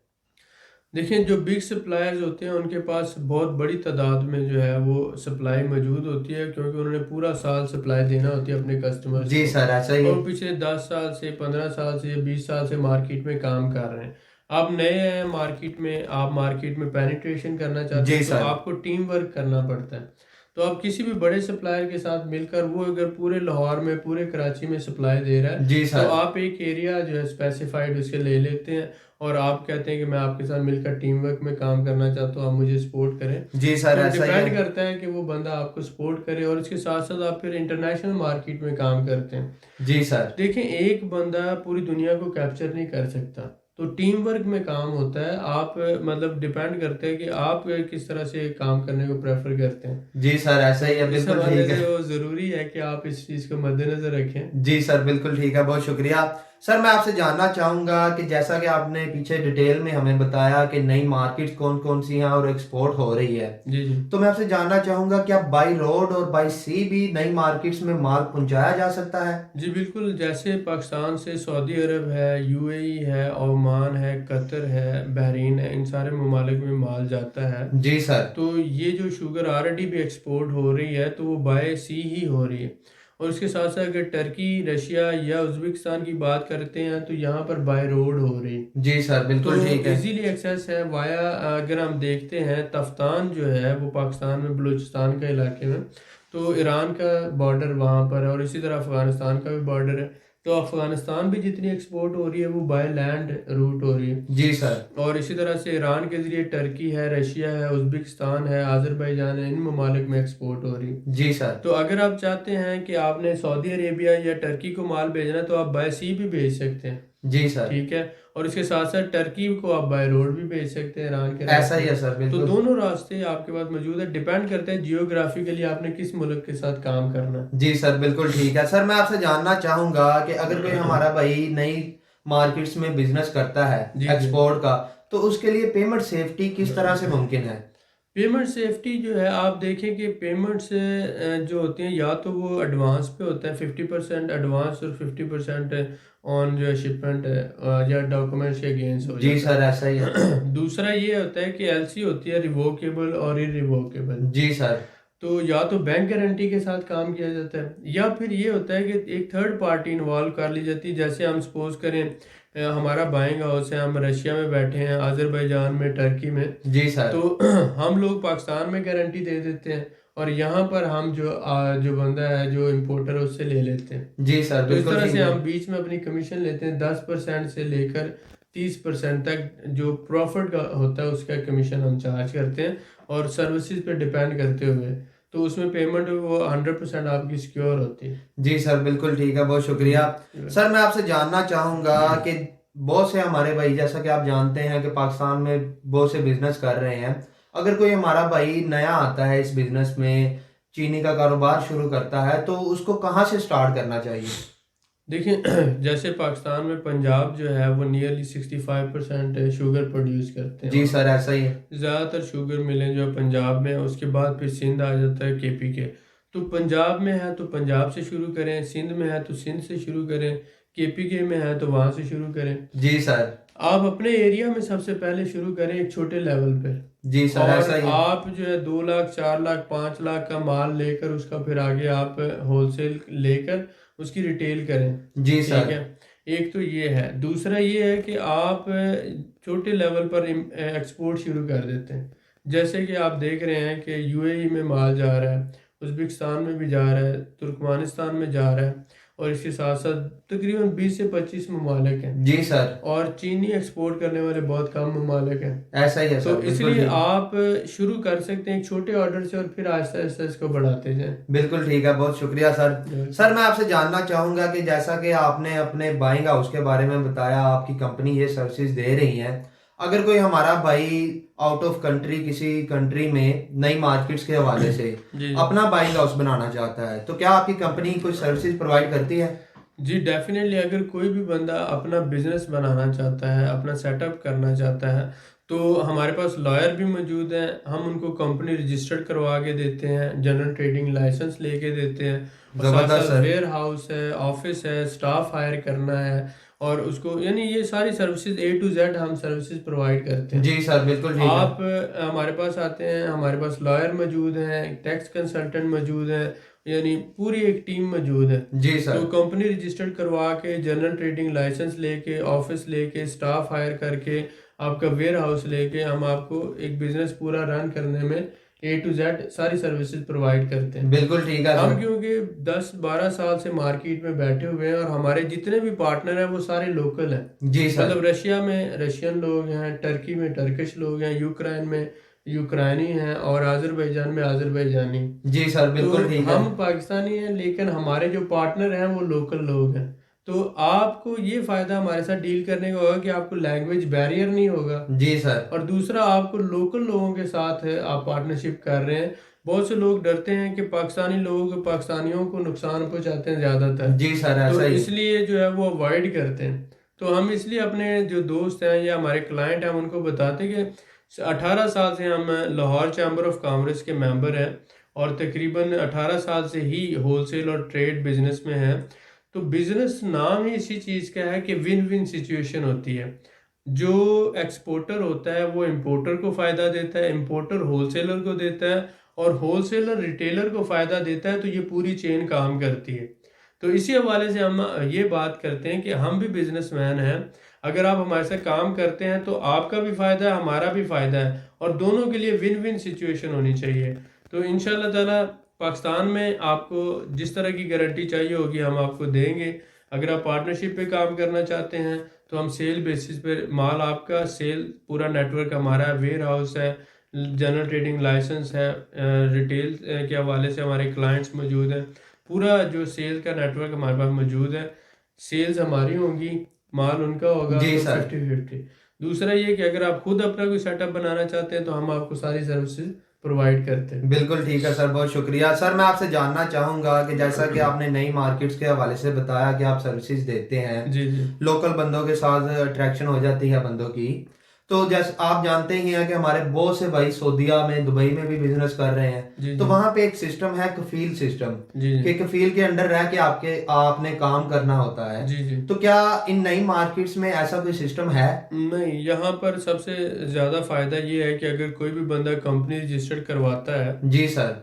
देखिए, जो बिग सप्लायर्स होते हैं उनके पास बहुत बड़ी तादाद में जो है वो सप्लाई मौजूद होती है, क्योंकि उन्होंने पूरा साल सप्लाई देना होती है अपने कस्टमर्स
जी
को,
सर, ऐसा ही।
और वो पिछले 10 साल से, 15 साल से या 20 साल से मार्केट में काम कर रहे हैं। आप नए हैं मार्केट में, आप मार्केट में पेनिट्रेशन करना चाहते
जी
हैं, तो
सर।
आपको टीम वर्क करना पड़ता है। तो आप किसी भी बड़े सप्लायर के साथ मिलकर, वो अगर पूरे लाहौर में, पूरे कराची में सप्लाई दे रहा है,
जी
तो
सर।
आप एक एरिया जो है स्पेसिफाइड उसके ले लेते हैं, और आप कहते हैं कि मैं आपके साथ मिलकर टीम वर्क में काम करना चाहता हूँ, आप मुझे सपोर्ट करें।
जी सर,
तो
ऐसा ही है।
डिपेंड करता है कि वो बंदा आपको सपोर्ट करे, और इसके साथ साथ आप फिर इंटरनेशनल मार्केट में काम करते हैं।
जी सर।
देखें, एक बंदा पूरी दुनिया को कैप्चर नहीं कर सकता, तो टीम वर्क में काम होता है। आप मतलब डिपेंड करते हैं कि आप किस तरह से काम करने को प्रेफर करते हैं।
जी सर, ऐसा ही है,
तो इस
बिल्कुल
हवाले
ठीक
से
है।
वो ज़रूरी है कि आप इस चीज़ को मद्देनज़र रखें।
जी सर, बिल्कुल ठीक है, बहुत शुक्रिया। सर मैं आपसे जानना चाहूँगा कि जैसा कि आपने पीछे डिटेल में हमें बताया कि नई मार्केट्स कौन कौन सी हैं और एक्सपोर्ट हो रही है,
जी जी
तो मैं आपसे जानना चाहूँगा क्या बाई रोड और बाई सी भी नई मार्केट्स में माल पहुँचाया जा सकता है?
जी बिल्कुल। जैसे पाकिस्तान से सऊदी अरब है, यूएई है, ओमान है, कतर है, बहरीन है, इन सारे ममालिक में माल जाता है।
जी सर।
तो ये जो शुगर ऑलरेडी भी एक्सपोर्ट हो रही है तो वो बाय सी ही हो रही है। और इसके साथ साथ अगर टर्की, रशिया या उज़्बेकिस्तान की बात करते हैं तो यहाँ पर बाय रोड हो रही है।
जी सर,
तो
बिल्कुल ठीक है।
इजीली एक्सेस है वाया। अगर हम देखते हैं तफ्तान जो है वो पाकिस्तान में बलूचिस्तान के इलाके में, तो ईरान का बॉर्डर वहाँ पर है और इसी तरह अफ़गानिस्तान का भी बॉर्डर है। तो अफ़गानिस्तान भी जितनी एक्सपोर्ट हो रही है वो बाय लैंड रूट हो रही है।
जी सर।
और इसी तरह से ईरान के ज़रिए टर्की है, रशिया है, उज़्बेकिस्तान है, आज़रबाईजान है, इन ममालिक में एक्सपोर्ट हो रही है।
जी सर।
तो अगर आप चाहते हैं कि आपने सऊदी अरेबिया या टर्की को माल भेजना है तो आप बाय सी भी भेज सकते हैं।
जी सर।
ठीक है। और इसके साथ साथ टर्की को आप बाय रोड भी भेज सकते हैं ईरान के
ऐसा
रास्ते।
ही है सर,
तो
बिल्कुल।
दोनों रास्ते आपके पास मौजूद है। डिपेंड करता है जियोग्राफिकली आपने किस मुल्क के साथ काम करना है।
जी सर, बिल्कुल ठीक है। सर मैं आपसे जानना चाहूँगा कि अगर कोई हमारा भाई नई मार्केट्स में बिजनेस करता है
जी जी।
एक्सपोर्ट का, तो उसके लिए पेमेंट सेफ्टी किस तरह से मुमकिन है?
पेमेंट सेफ्टी जो है आप देखें कि पेमेंट्स जो होती हैं या तो वो एडवांस पे होता है 50% एडवांस और 50% ऑन जो है शिपमेंट है या डॉक्यूमेंट्स के अगेंस्ट हो
जी
जाता
सर, ऐसा ही है।
है। दूसरा ये होता है कि एलसी होती है रिवोकेबल और इरिवोकेबल।
जी सर।
तो या तो बैंक गारंटी के साथ काम किया जाता है या फिर ये होता है कि एक थर्ड पार्टी इन्वॉल्व कर ली जाती है। जैसे हम सपोज करें हमारा बाइंग हाउस है, हम रशिया में बैठे हैं, आज़रबाईजान में, टर्की में।
जी सर।
तो हम लोग पाकिस्तान में गारंटी दे देते हैं और यहाँ पर हम जो बंदा है जो इम्पोर्टर है उससे ले लेते हैं।
जी सर,
तो इस
बिल्कुल
तरह
ठीक
से
है।
हम बीच में अपनी कमीशन लेते हैं। 10% से लेकर 30% तक जो प्रॉफिट का होता है उसका कमीशन हम चार्ज करते हैं और सर्विसेज पे डिपेंड करते हुए। तो उसमें पेमेंट वो 100% आपकी सिक्योर होती है।
जी सर, बिल्कुल ठीक है, बहुत
जी
शुक्रिया।
जी
सर मैं आपसे जानना चाहूँगा कि बहुत से हमारे भाई, जैसा कि आप जानते हैं कि पाकिस्तान में बहुत से बिजनेस कर रहे हैं। अगर कोई हमारा भाई नया आता है इस बिजनेस में, चीनी का कारोबार शुरू करता है, तो उसको कहाँ से स्टार्ट करना चाहिए?
देखिए जैसे पाकिस्तान में पंजाब जो है वो नियरली 65% शुगर प्रोड्यूस करते हैं
जी
और
सर, ऐसा ही है।
ज़्यादातर शुगर मिलें जो है पंजाब में है। उसके बाद फिर सिंध आ जाता है केपी के। तो पंजाब में है तो पंजाब से शुरू करें, सिंध में है तो सिंध से शुरू करें, केपी के में है तो वहाँ से शुरू करें।
जी सर।
आप अपने एरिया में सबसे पहले शुरू करें एक छोटे लेवल पे।
जी सर,
और
ऐसा ही है।
आप जो है 2 लाख, 4 लाख, 5 लाख का माल लेकर उसका फिर आगे आप होलसेल लेकर उसकी रिटेल करें।
जी
ठीक
सर।
है। एक तो ये है। दूसरा ये है कि आप छोटे लेवल पर एक्सपोर्ट शुरू कर देते हैं। जैसे कि आप देख रहे हैं कि यूएई में माल जा रहा है, उज़्बेकिस्तान में भी जा रहा है, तुर्कमानिस्तान में जा रहा है और इसके साथ साथ तकरीबन 20 से 25 ममालिक हैं।
जी सर।
और चीनी एक्सपोर्ट करने वाले बहुत कम ममालिक हैं।
ऐसा ही है
तो
सर, बिल्कुल
इसलिए
ठीक।
आप शुरू कर सकते हैं एक छोटे ऑर्डर से और फिर आहिस्ता आहिस्ता इसको बढ़ाते जाएं।
बिल्कुल ठीक है, बहुत शुक्रिया सर। सर मैं आपसे जानना चाहूँगा कि जैसा कि आपने अपने बाइंग हाउस के बारे में बताया, आपकी कंपनी ये सर्विसेज दे रही है। अगर कोई हमारा भाई आउट ऑफ कंट्री किसी कंट्री में नई मार्केट्स के हवाले से
जी
अपना बाइंग हाउस बनाना चाहता है, तो क्या आपकी कंपनी कोई सर्विसेज प्रोवाइड करती है?
जी डेफिनेटली। अगर कोई भी बंदा अपना बिजनेस बनाना चाहता है, अपना सेटअप करना चाहता है, तो हमारे पास लॉयर भी मौजूद हैं। हम उनको कंपनी रजिस्टर्ड करवा के देते हैं, जनरल ट्रेडिंग लाइसेंस लेके देते हैं और साथ
जबरदस्त
साथ
सर।
वेयर हाउस है, ऑफिस है, स्टाफ हायर करना है और उसको यानी ये सारी सर्विसेज A to Z हम सर्विसेज प्रोवाइड करते हैं।
जी सर, बिल्कुल ठीक है।
आप हमारे पास आते हैं, हमारे पास लॉयर मौजूद हैं, टैक्स कंसल्टेंट मौजूद हैं, यानी पूरी एक टीम मौजूद है।
जी
तो
सर।
कंपनी रजिस्टर्ड करवा के, जनरल ट्रेडिंग लाइसेंस लेके, ऑफिस लेके, स्टाफ हायर करके, आपका वेयर हाउस लेके हम आपको एक बिजनेस पूरा रन करने में A to Z सारी सर्विसेज प्रोवाइड करते हैं।
बिल्कुल ठीक है
हम
सर।
क्योंकि 10-12 साल से मार्केट में बैठे हुए हैं और हमारे जितने भी पार्टनर हैं वो सारे लोकल हैं।
जी सर।
मतलब रशिया में रशियन लोग हैं, टर्की में टर्किश लोग हैं, यूक्रेन में यूक्रानी हैं और आज़रबाईजान में आज़रबाईजानी।
जी सर,
तो
बिल्कुल ठीक है।
हम पाकिस्तानी हैं लेकिन हमारे जो पार्टनर हैं वो लोकल लोग हैं। तो आपको ये फ़ायदा हमारे साथ डील करने का होगा कि आपको लैंग्वेज बैरियर नहीं होगा
जी सर।
और दूसरा आपको लोकल लोगों के साथ आप पार्टनरशिप कर रहे हैं बहुत से लोग डरते हैं कि पाकिस्तानी लोग पाकिस्तानियों को नुकसान पहुंचाते हैं ज़्यादातर,
जी सर,
तो
ऐसा ही है।
इसलिए जो है वो अवॉइड करते हैं। तो हम इसलिए अपने जो दोस्त हैं या हमारे क्लाइंट हैं हम उनको बताते हैं कि 18 साल से हम लाहौर चैम्बर ऑफ कॉमर्स के मेंबर हैं और तकरीबन 18 साल से ही होलसेल और ट्रेड बिजनेस में हैं। तो बिजनेस नाम ही इसी चीज़ का है कि विन विन सिचुएशन होती है। जो एक्सपोर्टर होता है वो इंपोर्टर को फ़ायदा देता है, इंपोर्टर होलसेलर को देता है और होलसेलर रिटेलर को फ़ायदा देता है, तो ये पूरी चेन काम करती है। तो इसी हवाले से हम ये बात करते हैं कि हम भी बिजनेसमैन हैं। अगर आप हमारे साथ काम करते हैं तो आपका भी फ़ायदा है, हमारा भी फ़ायदा है और दोनों के लिए विन विन सिचुएशन होनी चाहिए। तो इंशाल्लाह ताला पाकिस्तान में आपको जिस तरह की गारंटी चाहिए होगी हम आपको देंगे। अगर आप पार्टनरशिप पे काम करना चाहते हैं तो हम सेल बेसिस पे माल आपका सेल पूरा नेटवर्क हमारा है, वेयर हाउस है, जनरल ट्रेडिंग लाइसेंस है, रिटेल के हवाले से हमारे क्लाइंट्स मौजूद हैं, पूरा जो सेल का नेटवर्क हमारे पास मौजूद है। सेल्स हमारी होंगी, माल उनका होगा,
जी
तो
सर।
50-50। दूसरा ये कि अगर आप खुद अपना कोई सेटअप बनाना चाहते हैं तो हम आपको सारी सर्विसेज प्रोवाइड करते हैं।
बिल्कुल ठीक है सर, बहुत शुक्रिया सर। मैं आपसे जानना चाहूँगा कि जैसा कि आपने नई मार्केट्स के हवाले से बताया कि आप सर्विसेज देते हैं,
जी जी
लोकल बंदों के साथ अट्रैक्शन हो जाती है बंदों की। तो जैसे आप जानते ही हैं कि हमारे बहुत से भाई सऊदीया में, दुबई में भी बिजनेस कर रहे हैं।
जी
तो
जी
वहाँ पे एक सिस्टम है कफील सिस्टम,
जी
कि कफील के अंडर रह के आपने काम करना होता है।
जी जी।
तो क्या इन नई मार्केट्स में ऐसा कोई सिस्टम है?
नहीं, यहाँ पर सबसे ज़्यादा फ़ायदा ये है कि अगर कोई भी बंदा कंपनी रजिस्टर्ड करवाता है
जी सर।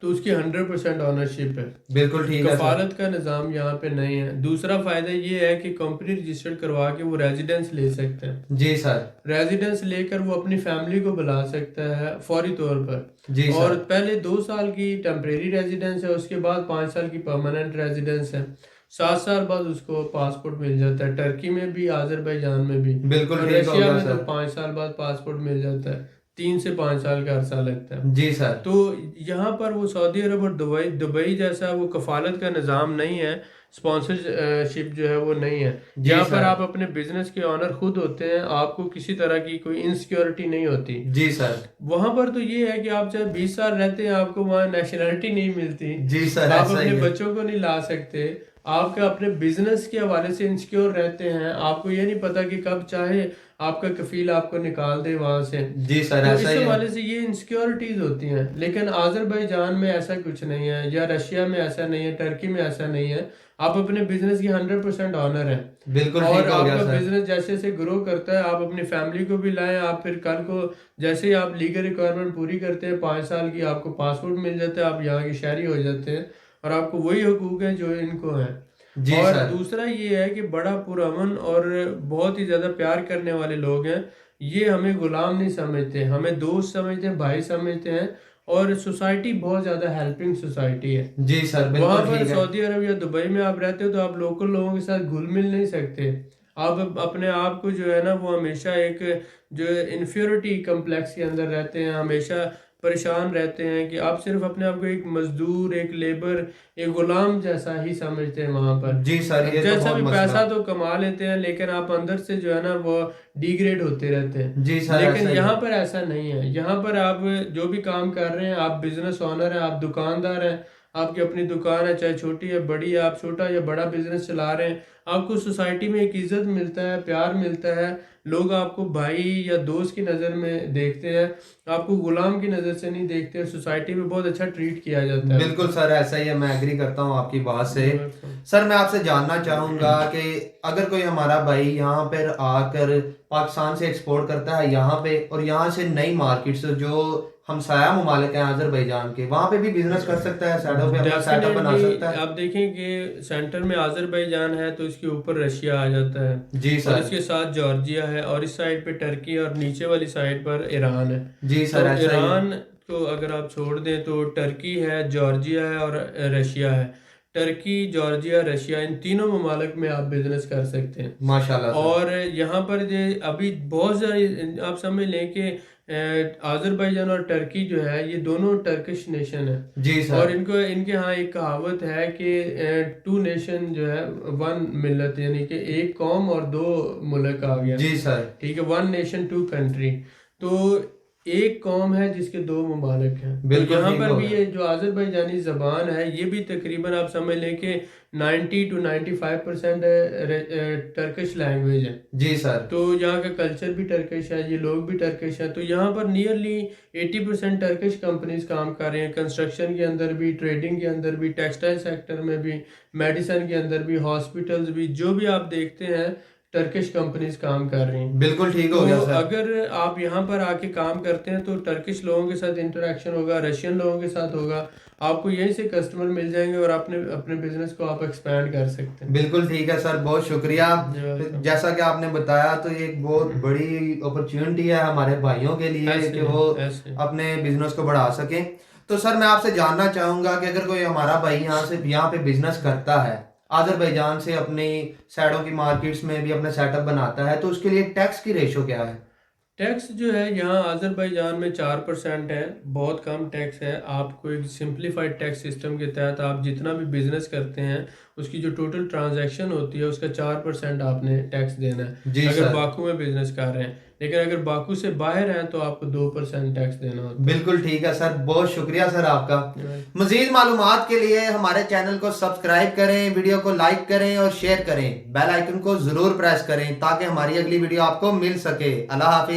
तो उसकी 100% ऑनरशिप है।
बिल्कुल ठीक है सर।
कफालत का निज़ाम यहाँ पे नहीं है। दूसरा फ़ायदा ये है कि कंपनी रजिस्टर्ड करवा के वो रेजिडेंस ले सकते हैं।
जी सर।
रेजिडेंस लेकर वो अपनी फैमिली को बुला सकता है फौरी तौर पर।
जी
और
सर।
पहले 2 साल की टेम्परेरी रेजिडेंस है, उसके बाद 5 साल की परमानेंट रेजिडेंस है। 7 साल बाद उसको पासपोर्ट मिल जाता है, टर्की में भी, आज़रबाईजान में भी।
बिल्कुल
और
ठीक हो
रशिया
गया
में तो
सर।
5 साल बाद पासपोर्ट मिल जाता है। 3 से 5 साल का अरसा लगता है।
जी सर।
तो यहाँ पर वो सऊदी अरब और दुबई दुबई जैसा वो कफालत का निज़ाम नहीं है, स्पॉन्सरशिप जो है वो नहीं है।
जी
यहाँ पर
सर।
आप अपने बिजनेस के ऑनर खुद होते हैं, आपको किसी तरह की कोई इनसिक्योरिटी नहीं होती।
जी सर।
वहां पर तो ये है कि आप चाहे 20 साल रहते हैं आपको वहाँ नेशनलिटी नहीं मिलती,
जी सर,
आप
ऐसा
अपने
ही है।
बच्चों को नहीं ला सकते, आपका अपने बिजनेस के हवाले से इनसिक्योर रहते हैं, आपको ये नहीं पता कि कब चाहे आपका कफील आपको निकाल दे वहां से।
जी सर,
तो
ऐसा
इस
ही है।
हवाले से ये इनसिक्योरिटीज होती हैं। लेकिन आज़रबाईजान में ऐसा कुछ नहीं है, या रशिया में ऐसा नहीं है, टर्की में ऐसा नहीं है। आप अपने बिजनेस की 100% ऑनर हैं
बिल्कुल
और
ठीक हो गया
आपका
सर।
बिजनेस जैसे जैसे ग्रो करता है आप अपनी फैमिली को भी लाएं। आप फिर कल को जैसे ही आप लीगल रिक्वायरमेंट पूरी करते हैं, 5 साल की, आपको पासपोर्ट मिल जाता है, आप यहाँ के शहरी हो जाते हैं और आपको वही हकूक है जो इनको हैं।
जी
और
सर।
दूसरा ये है कि बड़ा पुरअमन और बहुत ही ज़्यादा प्यार करने वाले लोग हैं। ये हमें गुलाम नहीं समझते, हमें दोस्त समझते हैं, भाई समझते हैं। और सोसाइटी बहुत ज़्यादा हेल्पिंग सोसाइटी है।
जी सर,
वहां
बिल्कुल
पर
ठीक है।
सऊदी अरब या दुबई में आप रहते हो तो आप लोकल लोगों के साथ घुल मिल नहीं सकते। आप अपने आप को जो है ना वो हमेशा एक जो इन्फ्योरिटी कम्प्लेक्स के अंदर रहते हैं, हमेशा परेशान रहते हैं कि आप सिर्फ अपने आप को एक मजदूर, एक लेबर, एक गुलाम जैसा ही समझते हैं वहां पर।
जी सर, ये तो
जैसा
बहुत
भी
मसला।
पैसा तो कमा लेते हैं लेकिन आप अंदर से जो है ना वो डिग्रेड होते रहते हैं।
जी सर,
लेकिन
ऐसा ही
यहाँ
है।
पर ऐसा नहीं है। यहाँ पर आप जो भी काम कर रहे हैं, आप बिजनेस ओनर हैं, आप दुकानदार हैं, आपकी अपनी दुकान है, चाहे छोटी है बड़ी है, आप छोटा या बड़ा बिजनेस चला रहे हैं, आपको सोसाइटी में एक इज्जत मिलता है, प्यार मिलता है। लोग आपको भाई या दोस्त की नज़र में देखते हैं, आपको गुलाम की नज़र से नहीं देखते। सोसाइटी में बहुत अच्छा ट्रीट किया जाता है
बिल्कुल
आपको।
सर, ऐसा ही है। मैं एग्री करता हूँ आपकी बात से।
बिल्कुल।
सर मैं आपसे जानना चाहूँगा कि अगर कोई हमारा भाई यहाँ पर आकर पाकिस्तान से एक्सपोर्ट करता है यहाँ पे, और यहाँ से नई मार्केट्स जो हमसाया ममालिक हैं अजरबैजान के, वहाँ पे भी बिजनेस कर सकता है, साइडों पे अपना सेटअप बना सकता
डेफिनेटली
है?
आप देखें कि सेंटर में आज़रबाईजान है तो इसके ऊपर रशिया आ जाता है
जी
और
सर।
इसके साथ जॉर्जिया है और इस साइड पे टर्की और नीचे वाली साइड पर ईरान है।
जी सर,
तो
ऐसा ही है।
ईरान को अगर आप छोड़ दें तो टर्की है, जॉर्जिया है और रशिया है। टर्की, जॉर्जिया, रशिया, इन तीनों ममालिक में आप बिजनेस कर सकते हैं।
माशाल्लाह सर।
और यहाँ पर जो अभी बहुत सारी आप समझ लें कि आज़रबाईजान और टर्की जो है ये दोनों टर्किश नेशन है।
जी
और
सर।
इनको इनके यहाँ एक कहावत है कि 2 नेशन जो है 1 मिल्लत, यानी कि एक कौम और 2 मुल्क आ गया।
जी सर।
ठीक है, 1 नेशन 2 कंट्री। तो एक कौम है जिसके दो ममालिक हैं। तो
बिल्कुल
यहाँ
ठीक
पर भी
बोला।
ये जो आज़रबाईजानी ज़बान है ये भी तकरीबन आप समझ लें कि 90 to 95% टर्किश लैंग्वेज है।
जी सर।
तो यहाँ का कल्चर भी टर्किश है, ये लोग भी टर्किश हैं। तो यहाँ पर नियरली 80% टर्किश कंपनीज काम कर रहे हैं, कंस्ट्रक्शन के अंदर भी, ट्रेडिंग के अंदर भी, टेक्सटाइल सेक्टर में भी, मेडिसिन के अंदर भी, हॉस्पिटल्स भी, जो भी आप देखते हैं टर्किश कंपनीज काम कर रही हैं।
बिल्कुल ठीक हो
तो
गया सर।
अगर आप यहाँ पर आके काम करते हैं तो टर्किश लोगों के साथ इंटरेक्शन होगा, रशियन लोगों के साथ होगा, आपको यहीं से कस्टमर मिल जाएंगे और अपने अपने बिजनेस को आप एक्सपैंड कर सकते हैं।
बिल्कुल ठीक है सर, बहुत शुक्रिया।
वेलकम।
जैसा कि आपने बताया तो ये एक बहुत बड़ी अपॉर्चुनिटी है हमारे भाइयों के लिए
ऐसे
कि वो
ऐसे
अपने बिजनेस को बढ़ा सकें। तो सर मैं आपसे जानना चाहूंगा कि अगर कोई हमारा भाई यहाँ पे बिजनेस करता है, अजरबैजान से अपनी साइडों की मार्केट्स में भी अपना सेटअप बनाता है, तो उसके लिए टैक्स की रेशो क्या है?
टैक्स जो है यहाँ अजरबैजान में 4% है, बहुत कम टैक्स है। आपको एक सिंप्लीफाइड टैक्स सिस्टम के तहत आप जितना भी बिजनेस करते हैं उसकी जो टोटल ट्रांजैक्शन होती है उसका 4% आपने टैक्स देना है
जी
अगर
सर।
बाकू में बिजनेस कर रहे हैं। लेकिन अगर बाकू से बाहर हैं तो आपको 2% टैक्स देना होता
बिल्कुल ठीक है सर, बहुत शुक्रिया सर आपका।
है।
मजीद मालूमात के लिए हमारे चैनल को सब्सक्राइब करें, वीडियो को लाइक करें और शेयर करें, बेल आइकन को जरूर प्रेस करें ताकि हमारी अगली वीडियो आपको मिल सके। अल्लाह हाफिज।